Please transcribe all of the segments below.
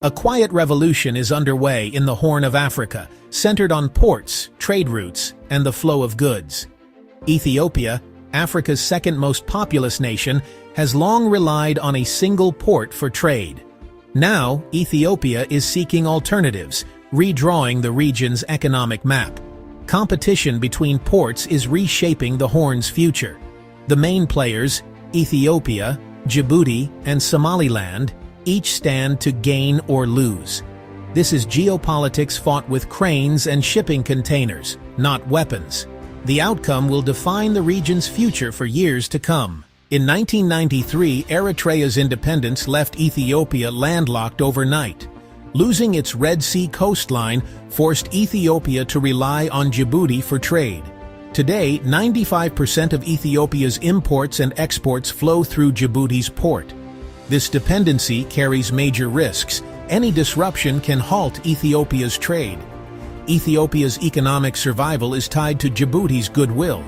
A quiet revolution is underway in the Horn of Africa, centered on ports, trade routes, and the flow of goods. Ethiopia, Africa's second most populous nation, has long relied on a single port for trade. Now, Ethiopia is seeking alternatives, redrawing the region's economic map. Competition between ports is reshaping the Horn's future. The main players, Ethiopia, Djibouti, and Somaliland, each stand to gain or lose. This is geopolitics fought with cranes and shipping containers, not weapons. The outcome will define the region's future for years to come. In 1993, Eritrea's independence left Ethiopia landlocked overnight. Losing its Red Sea coastline forced Ethiopia to rely on Djibouti for trade. Today, 95% of Ethiopia's imports and exports flow through Djibouti's port. This dependency carries major risks. Any disruption can halt Ethiopia's trade. Ethiopia's economic survival is tied to Djibouti's goodwill.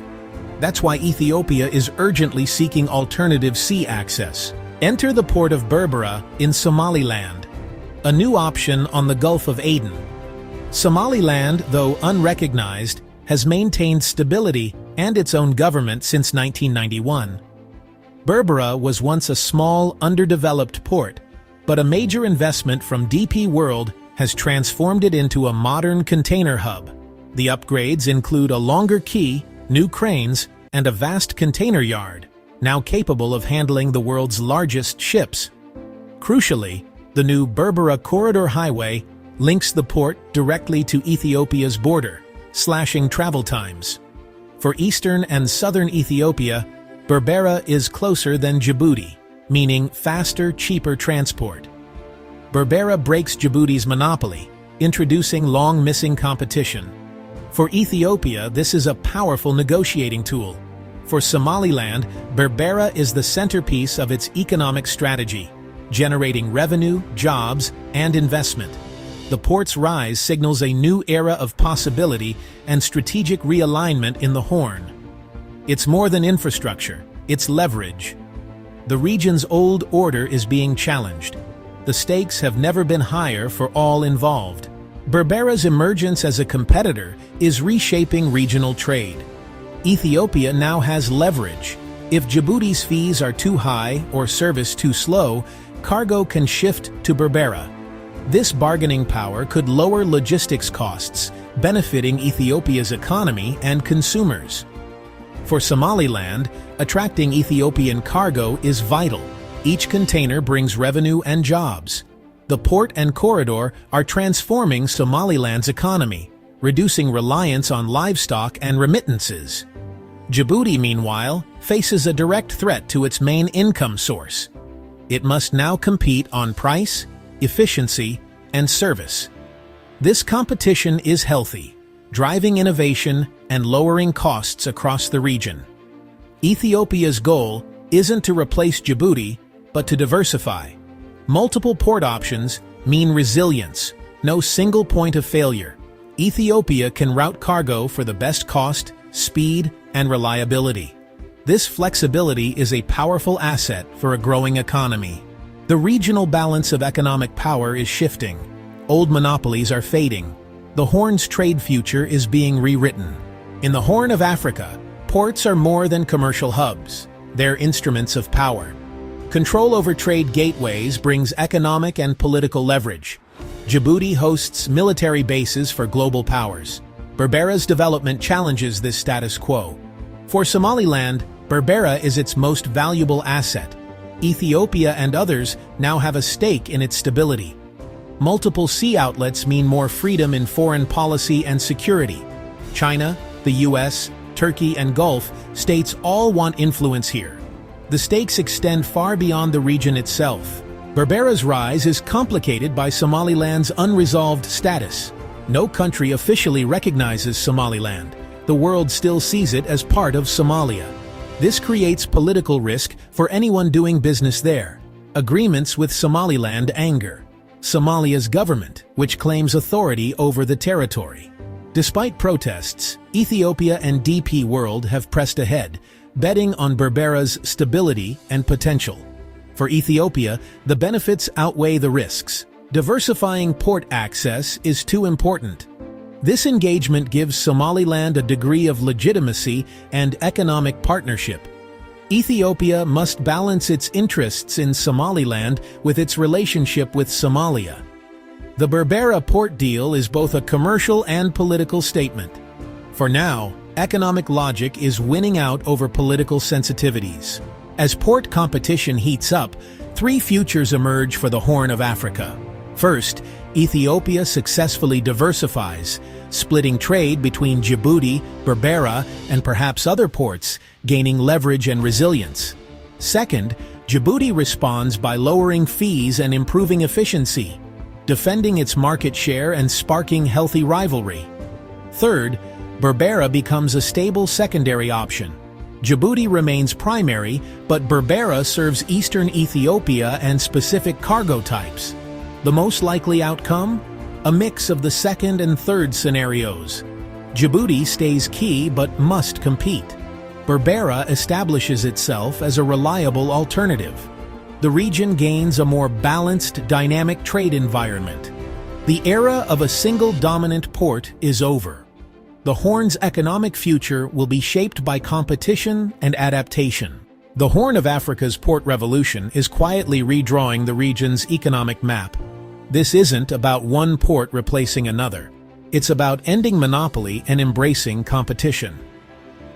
That's why Ethiopia is urgently seeking alternative sea access. Enter the port of Berbera in Somaliland, a new option on the Gulf of Aden. Somaliland, though unrecognized, has maintained stability and its own government since 1991. Berbera was once a small, underdeveloped port, but a major investment from DP World has transformed it into a modern container hub. The upgrades include a longer quay, new cranes, and a vast container yard, now capable of handling the world's largest ships. Crucially, the new Berbera Corridor Highway links the port directly to Ethiopia's border, slashing travel times. For eastern and southern Ethiopia, Berbera is closer than Djibouti, meaning faster, cheaper transport. Berbera breaks Djibouti's monopoly, introducing long-missing competition. For Ethiopia, this is a powerful negotiating tool. For Somaliland, Berbera is the centerpiece of its economic strategy, generating revenue, jobs, and investment. The port's rise signals a new era of possibility and strategic realignment in the Horn. It's more than infrastructure, it's leverage. The region's old order is being challenged. The stakes have never been higher for all involved. Berbera's emergence as a competitor is reshaping regional trade. Ethiopia now has leverage. If Djibouti's fees are too high or service too slow, cargo can shift to Berbera. This bargaining power could lower logistics costs, benefiting Ethiopia's economy and consumers. For Somaliland, attracting Ethiopian cargo is vital. Each container brings revenue and jobs. The port and corridor are transforming Somaliland's economy, reducing reliance on livestock and remittances. Djibouti, meanwhile, faces a direct threat to its main income source. It must now compete on price, efficiency, and service. This competition is healthy, driving innovation and lowering costs across the region. Ethiopia's goal isn't to replace Djibouti, but to diversify. Multiple port options mean resilience, no single point of failure. Ethiopia can route cargo for the best cost, speed, and reliability. This flexibility is a powerful asset for a growing economy. The regional balance of economic power is shifting. Old monopolies are fading. The Horn's trade future is being rewritten. In the Horn of Africa, ports are more than commercial hubs. They're instruments of power. Control over trade gateways brings economic and political leverage. Djibouti hosts military bases for global powers. Berbera's development challenges this status quo. For Somaliland, Berbera is its most valuable asset. Ethiopia and others now have a stake in its stability. Multiple sea outlets mean more freedom in foreign policy and security. China, the US, Turkey, and Gulf states all want influence here. The stakes extend far beyond the region itself. Berbera's rise is complicated by Somaliland's unresolved status. No country officially recognizes Somaliland. The world still sees it as part of Somalia. This creates political risk for anyone doing business there. Agreements with Somaliland anger Somalia's government, which claims authority over the territory. Despite protests, Ethiopia and DP World have pressed ahead, betting on Berbera's stability and potential. For Ethiopia, the benefits outweigh the risks. Diversifying port access is too important. This engagement gives Somaliland a degree of legitimacy and economic partnership. Ethiopia must balance its interests in Somaliland with its relationship with Somalia. The Berbera Port deal is both a commercial and political statement. For now, economic logic is winning out over political sensitivities. As port competition heats up, three futures emerge for the Horn of Africa. First, Ethiopia successfully diversifies, splitting trade between Djibouti, Berbera, and perhaps other ports, gaining leverage and resilience. Second, Djibouti responds by lowering fees and improving efficiency, defending its market share and sparking healthy rivalry. Third, Berbera becomes a stable secondary option. Djibouti remains primary, but Berbera serves eastern Ethiopia and specific cargo types. The most likely outcome? A mix of the second and third scenarios. Djibouti stays key but must compete. Berbera establishes itself as a reliable alternative. The region gains a more balanced, dynamic trade environment. The era of a single dominant port is over. The Horn's economic future will be shaped by competition and adaptation. The Horn of Africa's port revolution is quietly redrawing the region's economic map. This isn't about one port replacing another. It's about ending monopoly and embracing competition.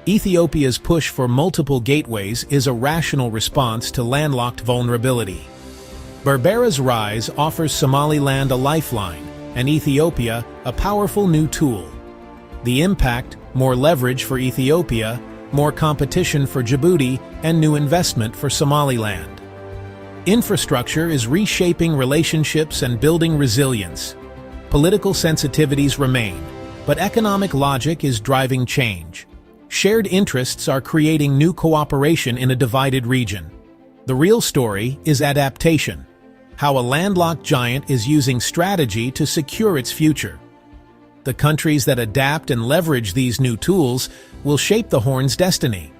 Ethiopia's push for multiple gateways is a rational response to landlocked vulnerability. Berbera's rise offers Somaliland a lifeline, and Ethiopia a powerful new tool. The impact: more leverage for Ethiopia, more competition for Djibouti, and new investment for Somaliland. Infrastructure is reshaping relationships and building resilience. Political sensitivities remain, but economic logic is driving change. Shared interests are creating new cooperation in a divided region. The real story is adaptation, how a landlocked giant is using strategy to secure its future. The countries that adapt and leverage these new tools will shape the Horn's destiny.